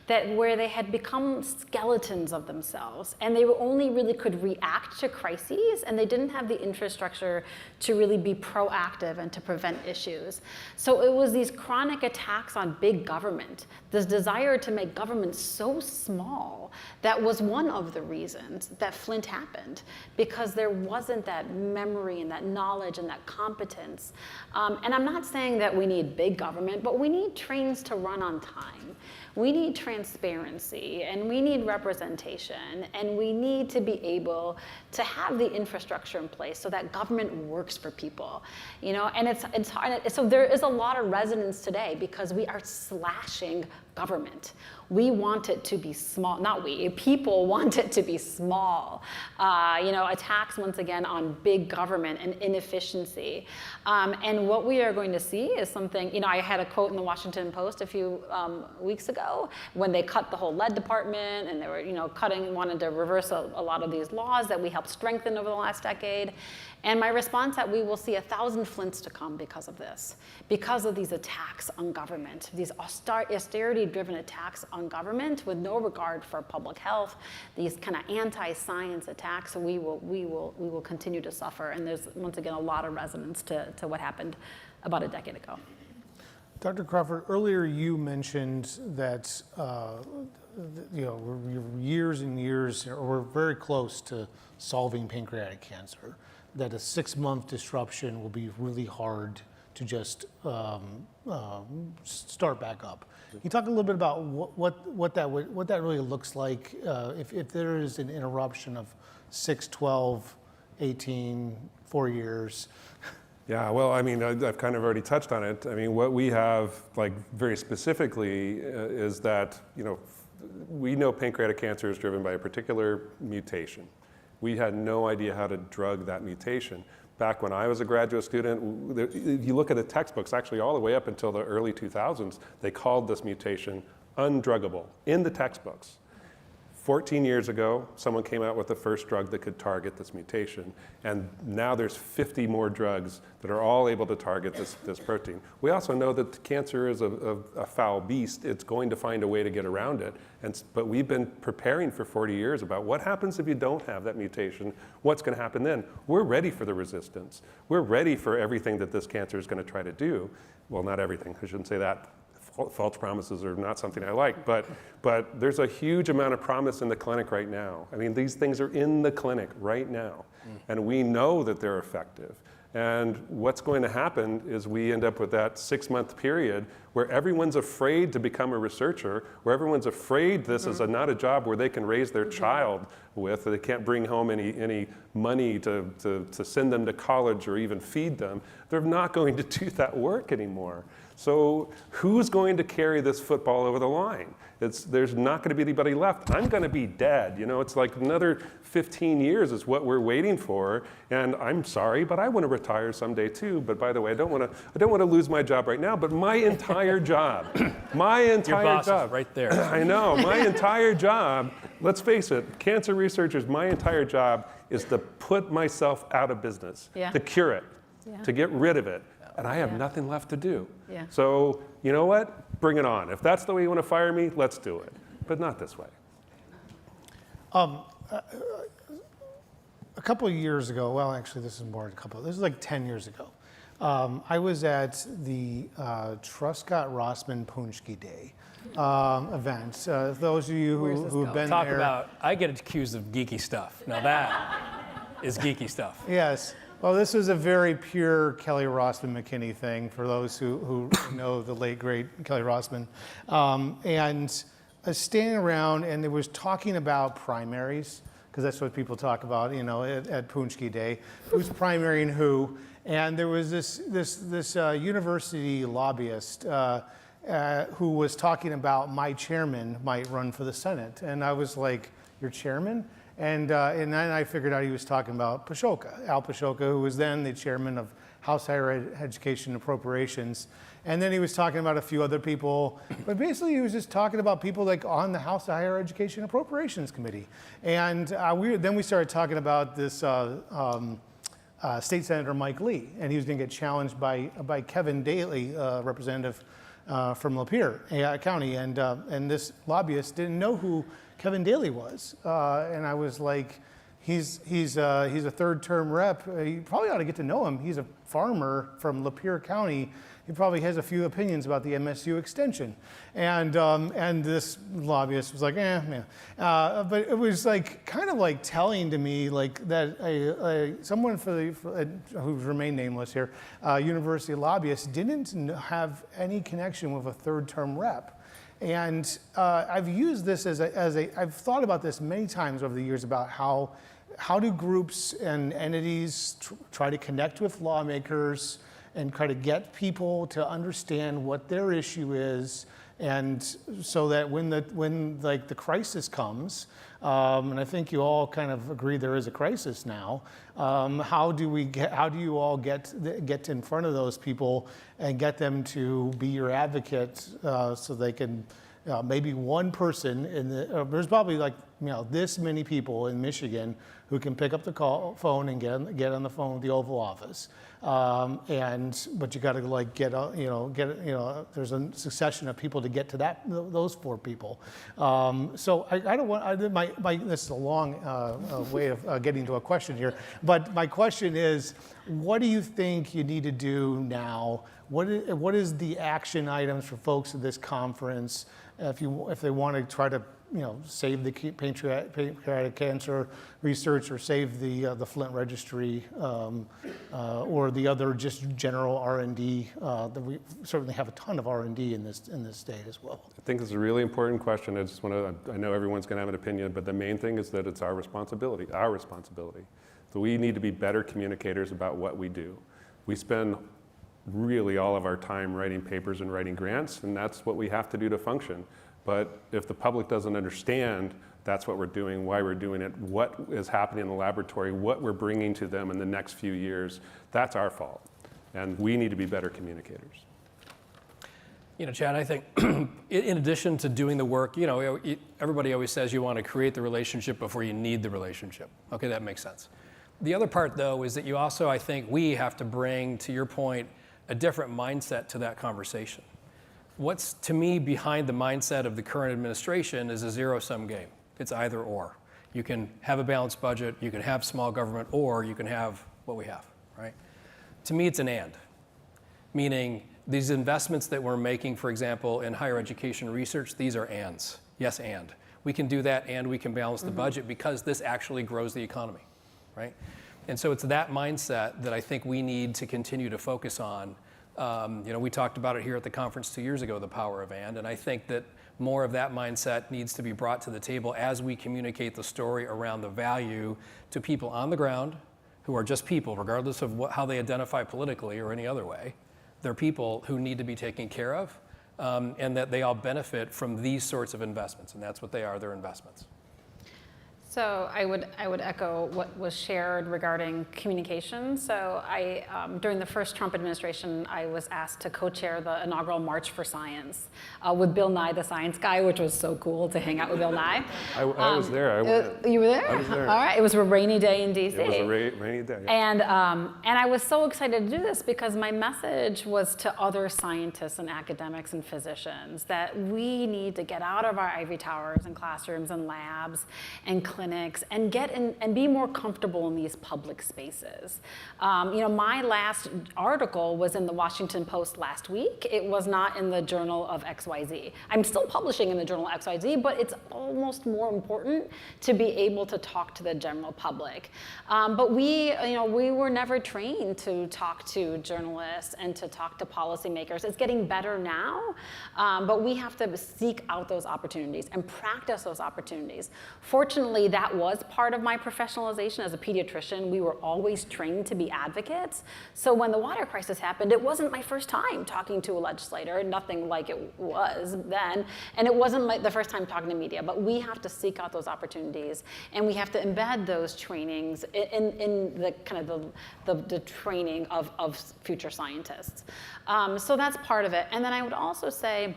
where they had become skeletons of themselves, and they only really could react to crises, and they didn't have the infrastructure to really be proactive and to prevent issues. So it was these chronic attacks on big government, this desire to make government so small, that was one of the reasons that Flint happened, because there wasn't that memory and that knowledge and that competence. And I'm not saying that we need big government, but we need trains to run on time. We need transparency, and we need representation, and we need to be able to have the infrastructure in place so that government works for people, and it's hard. So there is a lot of resonance today because we are slashing government. We want it to be small, not we, people want it to be small. Attacks once again on big government and inefficiency. And what we are going to see is something, I had a quote in the Washington Post a few weeks ago when they cut the whole lead department, and they were, wanted to reverse a lot of these laws that we helped strengthen over the last decade. And my response that we will see 1,000 Flints to come because of this, because of these attacks on government, these austerity-driven attacks on government with no regard for public health, these kind of anti-science attacks. We will continue to suffer. And there's once again a lot of resonance to what happened about a decade ago. Dr. Crawford, earlier you mentioned that we're years and years, or we're very close to solving pancreatic cancer. That a 6-month disruption will be really hard to just start back up. Can you talk a little bit about what that really looks like if there is an interruption of 6, 12, 18, 4 years? Yeah, well, I've kind of already touched on it. What we have, very specifically, is that, we know pancreatic cancer is driven by a particular mutation. We had no idea how to drug that mutation. Back when I was a graduate student, if you look at the textbooks, actually all the way up until the early 2000s, they called this mutation undruggable in the textbooks. 14 years ago, someone came out with the first drug that could target this mutation, and now there's 50 more drugs that are all able to target this protein. We also know that cancer is a foul beast. It's going to find a way to get around it, but we've been preparing for 40 years about what happens if you don't have that mutation, what's going to happen then. We're ready for the resistance. We're ready for everything that this cancer is going to try to do. Well, not everything, I shouldn't say that. False promises are not something I like, but there's a huge amount of promise in the clinic right now. These things are in the clinic right now, and we know that they're effective. And what's going to happen is we end up with that 6-month period where everyone's afraid to become a researcher, where everyone's afraid this is not a job where they can raise their child with, or they can't bring home any money to send them to college or even feed them. They're not going to do that work anymore. So who's going to carry this football over the line? There's not going to be anybody left. I'm going to be dead. It's like another 15 years is what we're waiting for. And I'm sorry, but I want to retire someday too. But by the way, I don't want to lose my job right now. But my entire job, Your boss is right there. I know, my entire job. Let's face it, cancer researchers. My entire job is to put myself out of business, to cure it, to get rid of it. And I have nothing left to do. Yeah. So, you know what? Bring it on. If that's the way you want to fire me, let's do it. But not this way. A couple of years ago, well, actually, this is like 10 years ago. I was at the Truscott-Rossman Punchki Day event. Those of you who've been Talk there. about, I get accused of geeky stuff. Now that is geeky stuff. Yes. Well, this was a very pure Kelly Rossman McKinney thing for those who know the late, great Kelly Rossman. And I was standing around and it was talking about primaries, because that's what people talk about, at Punchki Day. Who's primarying who? And there was this university lobbyist who was talking about my chairman might run for the Senate. And I was like, your chairman? And then I figured out he was talking about Al Pashoka, who was then the chairman of House Higher Education Appropriations. And then he was talking about a few other people, but basically he was just talking about people like on the House Higher Education Appropriations Committee. And then we started talking about this State Senator Mike Lee, and he was going to get challenged by Kevin Daly, representative from Lapeer County, and this lobbyist didn't know who Kevin Daly was, and I was like, he's a third-term rep. You probably ought to get to know him. He's a farmer from Lapeer County. He probably has a few opinions about the MSU extension, and this lobbyist was like, man. But it was like kind of like telling to me like that someone who's remained nameless here, university lobbyist, didn't have any connection with a third-term rep. And I've used this I've thought about this many times over the years about how do groups and entities try to connect with lawmakers and try to get people to understand what their issue is, and so that when the crisis comes, and I think you all kind of agree there is a crisis now, how do you all get in front of those people and get them to be your advocate, so they can maybe one person there's probably like this many people in Michigan who can pick up the phone and get on the phone with the Oval Office, but you got to like there's a succession of people to get to those four people. So I don't want this is a long way of getting to a question here, but my question is, what do you think you need to do now? What is the action items for folks at this conference if they want to try to save the pancreatic cancer research, or save the Flint registry, or the other just general R&D? That we certainly have a ton of R&D in this state as well. I think it's a really important question. I know everyone's going to have an opinion, but the main thing is that it's our responsibility. So we need to be better communicators about what we do. We spend really all of our time writing papers and writing grants, and that's what we have to do to function. But if the public doesn't understand that's what we're doing, why we're doing it, what is happening in the laboratory, what we're bringing to them in the next few years, that's our fault. And we need to be better communicators. Chad, I think in addition to doing the work, everybody always says you want to create the relationship before you need the relationship. Okay, that makes sense. The other part, though, is that you also, I think, we have to bring, to your point, a different mindset to that conversation. What's, to me, behind the mindset of the current administration is a zero-sum game. It's either or. You can have a balanced budget, you can have small government, or you can have what we have, right? To me, it's an and, meaning these investments that we're making, for example, in higher education research, these are ands. Yes, and. We can do that, and we can balance the budget because this actually grows the economy, right? And so it's that mindset that I think we need to continue to focus on. We talked about it here at the conference 2 years ago, the power of and I think that more of that mindset needs to be brought to the table as we communicate the story around the value to people on the ground who are just people, regardless of how they identify politically or any other way. They're people who need to be taken care of, and that they all benefit from these sorts of investments, and that's what they are, they're investments. So I would echo what was shared regarding communication. So during the first Trump administration, I was asked to co-chair the inaugural March for Science with Bill Nye, the science guy, which was so cool to hang out with Bill Nye. I was there. You were there? I was there. All right. It was a rainy day in DC. It was a rainy day. Yeah. And I was so excited to do this because my message was to other scientists and academics and physicians that we need to get out of our ivory towers and classrooms and labs and clinics and get in and be more comfortable in these public spaces. My last article was in the Washington Post last week. It was not in the Journal of XYZ. I'm still publishing in the Journal of XYZ, but it's almost more important to be able to talk to the general public. But we were never trained to talk to journalists and to talk to policymakers. It's getting better now, but we have to seek out those opportunities and practice those opportunities. Fortunately, that was part of my professionalization as a pediatrician. We were always trained to be advocates. So when the water crisis happened, it wasn't my first time talking to a legislator, nothing like it was then, and it wasn't the first time talking to media, but we have to seek out those opportunities, and we have to embed those trainings in the kind of the training of future scientists. So that's part of it. And then I would also say,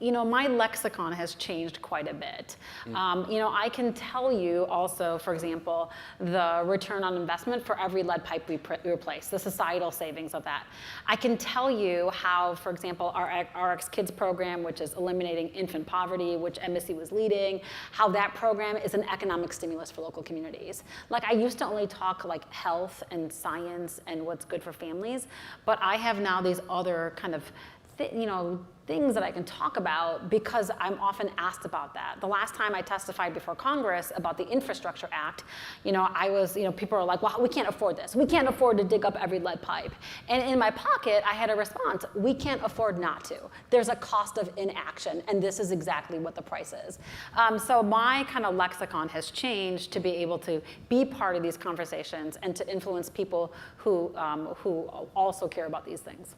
you know, my lexicon has changed quite a bit. You know, I can tell you also, for example, the return on investment for every lead pipe we replace, the societal savings of that. I can tell you how, for example, our RX Kids program, which is eliminating infant poverty, which MSC was leading, how that program is an economic stimulus for local communities. Like, I used to only talk like health and science and what's good for families, but I have now these other kind of you know, things that I can talk about because I'm often asked about that. The last time I testified before Congress about the Infrastructure Act, you know, people are like, well, we can't afford this. We can't afford to dig up every lead pipe. And in my pocket, I had a response, we can't afford not to. There's a cost of inaction, and this is exactly what the price is. So my kind of lexicon has changed to be able to be part of these conversations and to influence people who also care about these things.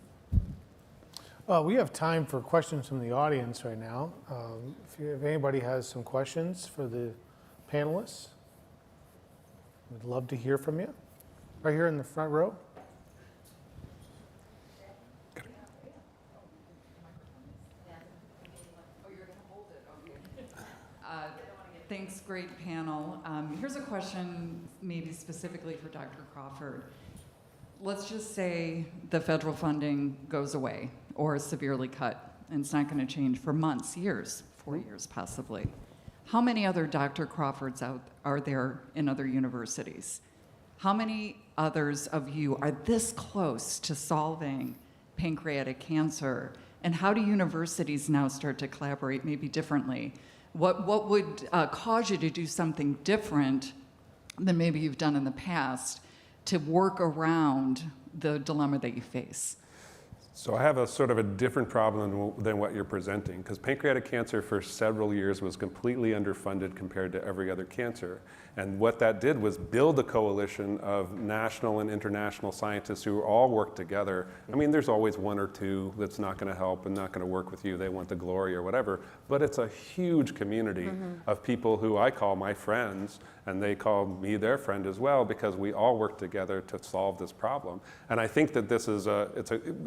We have time for questions from the audience right now. If anybody has some questions for the panelists, we'd love to hear from you. Right here in the front row. Thanks, great panel. Here's a question maybe specifically for Dr. Crawford. Let's just say the federal funding goes away or is severely cut, and it's not going to change for months, years, 4 years possibly. How many other Dr. Crawfords are there in other universities? How many others of you are this close to solving pancreatic cancer? And how do universities now start to collaborate maybe differently? What would cause you to do something different than maybe you've done in the past to work around the dilemma that you face? So I have a sort of a different problem than what you're presenting, because pancreatic cancer for several years was completely underfunded compared to every other cancer. And what that did was build a coalition of national and international scientists who all work together. I mean, there's always one or two that's not going to help and not going to work with you. They want the glory or whatever. But it's a huge community of people who I call my friends, and they call me their friend as well, because we all work together to solve this problem. And I think that this is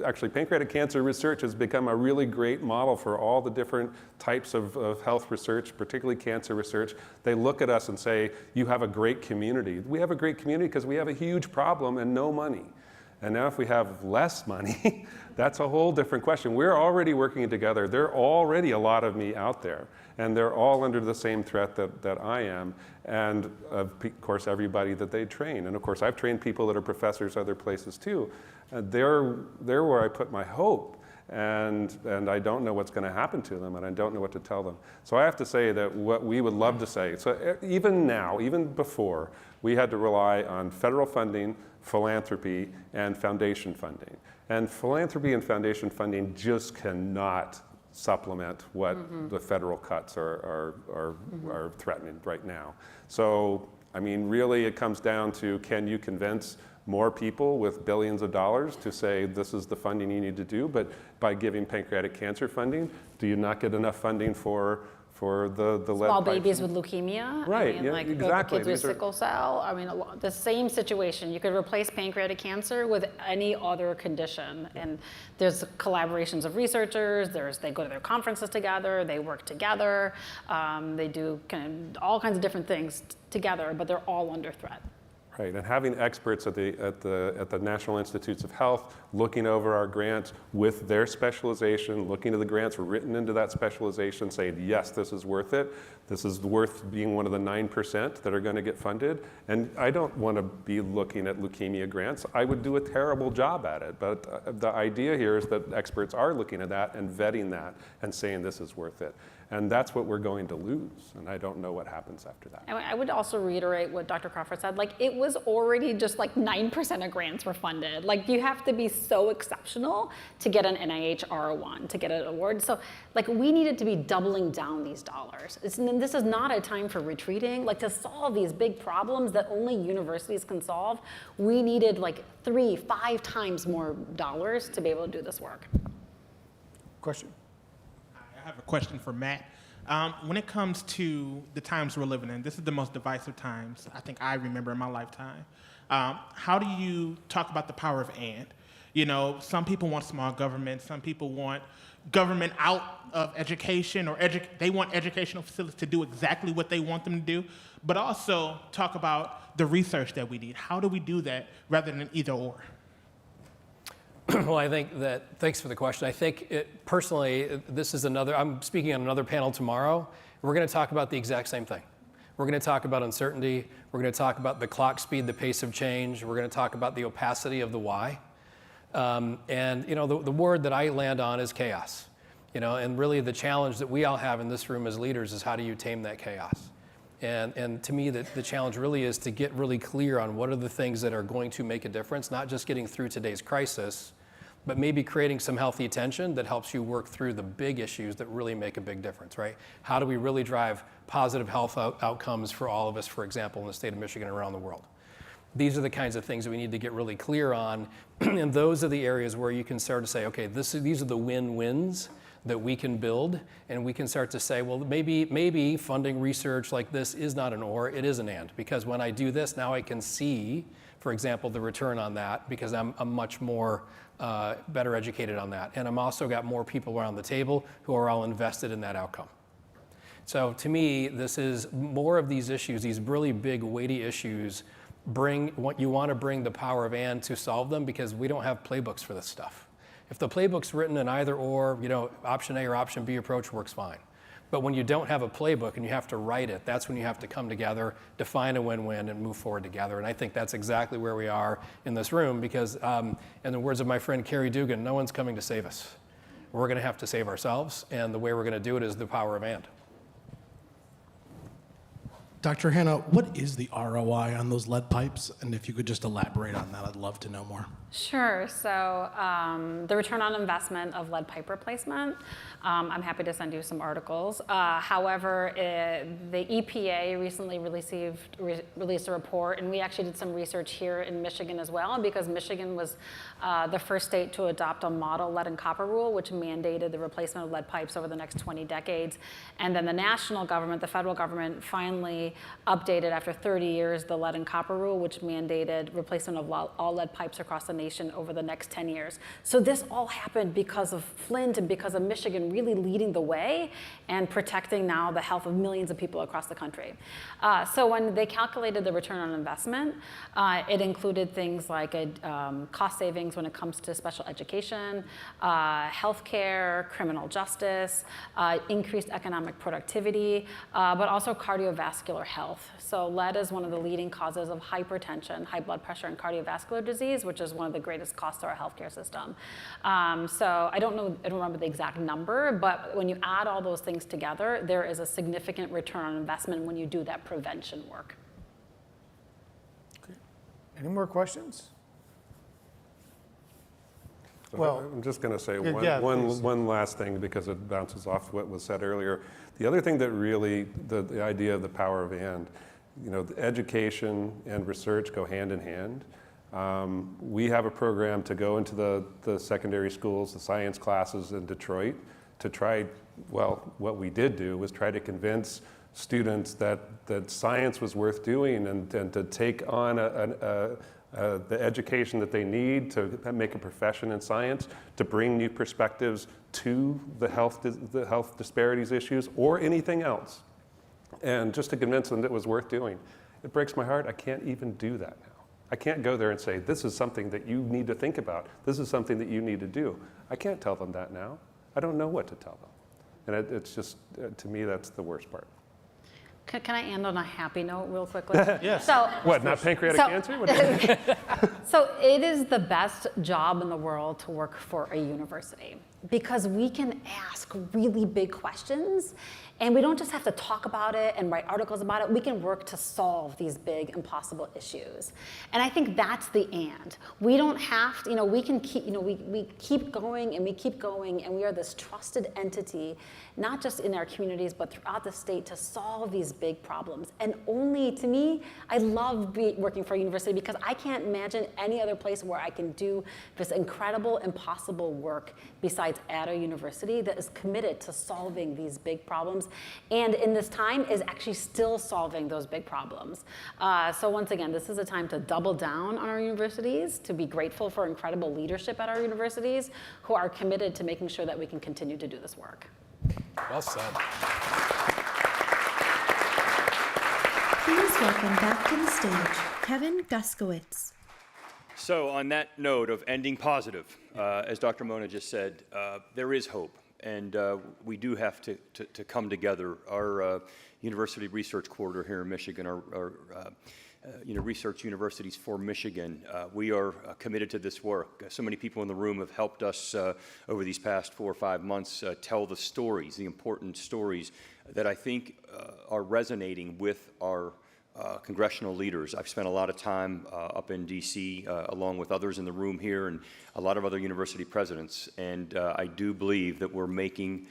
actually pancreatic cancer research has become a really great model for all the different types of health research, particularly cancer research. They look at us and say, you have a great community. We have a great community because we have a huge problem and no money. And now if we have less money, that's a whole different question. We're already working together. There are already a lot of me out there, and they're all under the same threat that I am, and of course everybody that they train. And of course I've trained people that are professors other places too. They're where I put my hope. And I don't know what's going to happen to them, and I don't know what to tell them. So I have to say that what we would love to say, so even now, even before, we had to rely on federal funding, philanthropy, and foundation funding. And philanthropy and foundation funding just cannot supplement what the federal cuts are threatening right now. So, I mean, really it comes down to, can you convince more people with billions of dollars to say this is the funding you need to do, but by giving pancreatic cancer funding, do you not get enough funding for the lead small pipes? babies with leukemia? Right, I mean, yeah, like exactly. kids with sickle cell. I mean, the same situation. You could replace pancreatic cancer with any other condition. And there's collaborations of researchers. They go to their conferences together. They work together. They do all kinds of different things together, but they're all under threat. Right, and having experts at the National Institutes of Health looking over our grants with their specialization, looking at the grants written into that specialization, saying, yes, this is worth it. This is worth being one of the 9% that are going to get funded. And I don't want to be looking at leukemia grants. I would do a terrible job at it. But the idea here is that experts are looking at that and vetting that and saying this is worth it. And that's what we're going to lose, and I don't know what happens after that. And I would also reiterate what Dr. Crawford said. Like, it was already just like 9% of grants were funded. Like, you have to be so exceptional to get an NIH R01, to get an award. So, like, we needed to be doubling down these dollars. And this is not a time for retreating. Like, to solve these big problems that only universities can solve, we needed like 3-5 times more dollars to be able to do this work. Question? I have a question for Matt. When it comes to the times we're living in, this is the most divisive times I think I remember in my lifetime. How do you talk about the power of and? You know, some people want small government, some people want government out of education, or they want educational facilities to do exactly what they want them to do, but also talk about the research that we need. How do we do that rather than either or? Well, I think that, thanks for the question. I think personally, this is I'm speaking on another panel tomorrow. We're going to talk about the exact same thing. We're going to talk about uncertainty. We're going to talk about the clock speed, the pace of change. We're going to talk about the opacity of the why. And, you know, the word that I land on is chaos. You know, and really the challenge that we all have in this room as leaders is how do you tame that chaos? And to me, the challenge really is to get really clear on what are the things that are going to make a difference, not just getting through today's crisis, but maybe creating some healthy tension that helps you work through the big issues that really make a big difference, right? How do we really drive positive health outcomes for all of us, for example, in the state of Michigan and around the world? These are the kinds of things that we need to get really clear on, and those are the areas where you can start to say, okay, these are the win-wins that we can build, and we can start to say, well, maybe funding research like this is not an or, it is an and, because when I do this, now I can see, for example, the return on that, because I'm much more better educated on that. And I'm also got more people around the table who are all invested in that outcome. So to me, this is more of these issues, these really big, weighty issues, you want to bring the power of and to solve them, because we don't have playbooks for this stuff. If the playbook's written in either or, you know, option A or option B approach works fine. But when you don't have a playbook and you have to write it, that's when you have to come together, define a win-win, and move forward together. And I think that's exactly where we are in this room, because in the words of my friend Carrie Dugan, no one's coming to save us. We're going to have to save ourselves, and the way we're going to do it is the power of and. Dr. Hanna, what is the ROI on those lead pipes? And if you could just elaborate on that, I'd love to know more. Sure. So the return on investment of lead pipe replacement, I'm happy to send you some articles. However, the EPA recently released a report, and we actually did some research here in Michigan as well, because Michigan was the first state to adopt a model lead and copper rule, which mandated the replacement of lead pipes over the next 20 decades. And then the national government, the federal government, finally updated after 30 years the lead and copper rule, which mandated replacement of all lead pipes across the nation over the next 10 years. So this all happened because of Flint and because of Michigan really leading the way and protecting now the health of millions of people across the country. So when they calculated the return on investment, it included things like cost savings when it comes to special education, healthcare, criminal justice, increased economic productivity, but also cardiovascular health. So lead is one of the leading causes of hypertension, high blood pressure, and cardiovascular disease, which is one of the greatest costs to our healthcare system. So I don't remember the exact number, but when you add all those things together, there is a significant return on investment when you do that prevention work. Okay. Any more questions? Well, I'm just going to say one last thing, because it bounces off what was said earlier. The other thing that really, the idea of the power of and, you know, education and research go hand in hand. We have a program to go into the secondary schools, the science classes in Detroit, to try, well, what we did do was try to convince students that science was worth doing, and to take on the education that they need to make a profession in science, to bring new perspectives to the health disparities issues or anything else, and just to convince them that it was worth doing. It breaks my heart. I can't even do that now. I can't go there and say, this is something that you need to think about. This is something that you need to do. I can't tell them that now. I don't know what to tell them. And it's just, to me, that's the worst part. Can I end on a happy note real quickly? Yes. So, what, not pancreatic cancer? So it is the best job in the world to work for a university. because we can ask really big questions, and we don't just have to talk about it and write articles about it. We can work to solve these big, impossible issues. And I think that's the and. We don't have to, we can keep, we keep going, and we are this trusted entity, not just in our communities, but throughout the state to solve these big problems. And only, to me, I love working for a university because I can't imagine any other place where I can do this incredible, impossible work besides at a university that is committed to solving these big problems, and in this time is actually still solving those big problems. So once again, this is a time to double down on our universities, to be grateful for incredible leadership at our universities who are committed to making sure that we can continue to do this work. Well said. Please welcome back to the stage Kevin Guskowitz. So on that note of ending positive, as Dr. Mona just said, there is hope. And we do have to come together. Our University Research Corridor here in Michigan, our research universities for Michigan, we are committed to this work. So many people in the room have helped us over these past 4 or 5 months tell the stories, the important stories that I think are resonating with our congressional leaders. I've spent a lot of time up in D.C. Along with others in the room here and a lot of other university presidents, and I do believe that we're making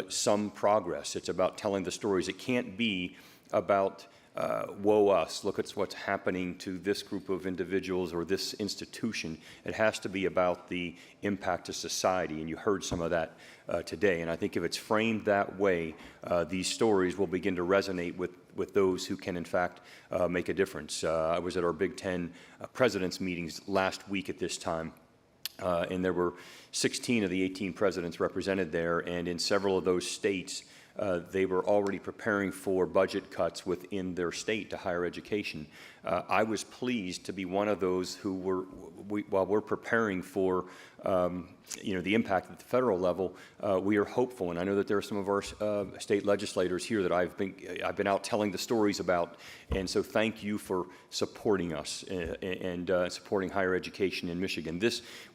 some progress. It's about telling the stories. It can't be about woe us, look at what's happening to this group of individuals or this institution. It has to be about the impact to society, and you heard some of that today. And I think if it's framed that way, these stories will begin to resonate with those who can, in fact, make a difference. I was at our Big Ten presidents' meetings last week at this time, and there were 16 of the 18 presidents represented there, and in several of those states, they were already preparing for budget cuts within their state to higher education. I was pleased to be one of those who while we're preparing for the impact at the federal level, we are hopeful, and I know that there are some of our state legislators here that I've been out telling the stories about, and so thank you for supporting us and supporting higher education in Michigan.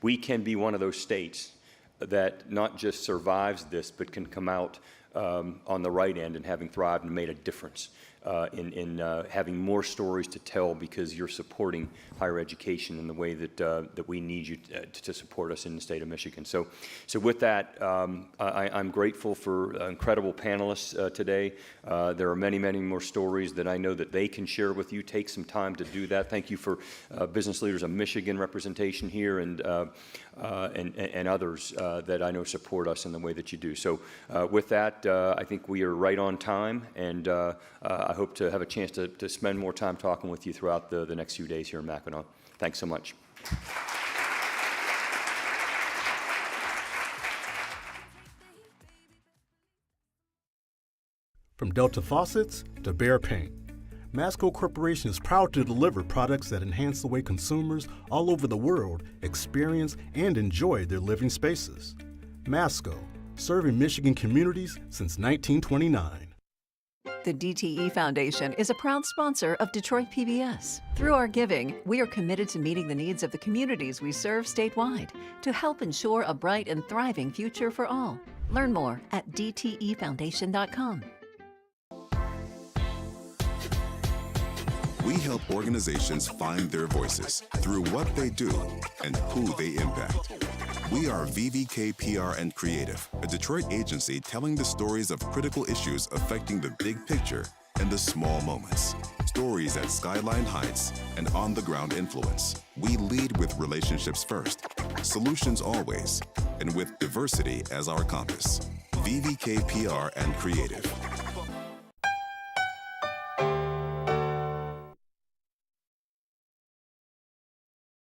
We can be one of those states that not just survives this, but can come out on the right end and having thrived and made a difference in having more stories to tell because you're supporting higher education in the way that we need you to support us in the state of Michigan. So with that, I'm grateful for incredible panelists today. There are many, many more stories that I know that they can share with you. Take some time to do that. Thank you for business leaders of Michigan representation here and others that I know support us in the way that you do. So with that, I think we are right on time, and I hope to have a chance to spend more time talking with you throughout the next few days here in Mackinac. Thanks so much. From Delta Faucets to Behr Paint, Masco Corporation is proud to deliver products that enhance the way consumers all over the world experience and enjoy their living spaces. Masco, serving Michigan communities since 1929. The DTE Foundation is a proud sponsor of Detroit PBS. Through our giving, we are committed to meeting the needs of the communities we serve statewide to help ensure a bright and thriving future for all. Learn more at dtefoundation.com. We help organizations find their voices through what they do and who they impact. We are VVK PR and Creative, a Detroit agency telling the stories of critical issues affecting the big picture and the small moments. Stories at Skyline Heights and on-the-ground influence. We lead with relationships first, solutions always, and with diversity as our compass. VVK PR and Creative.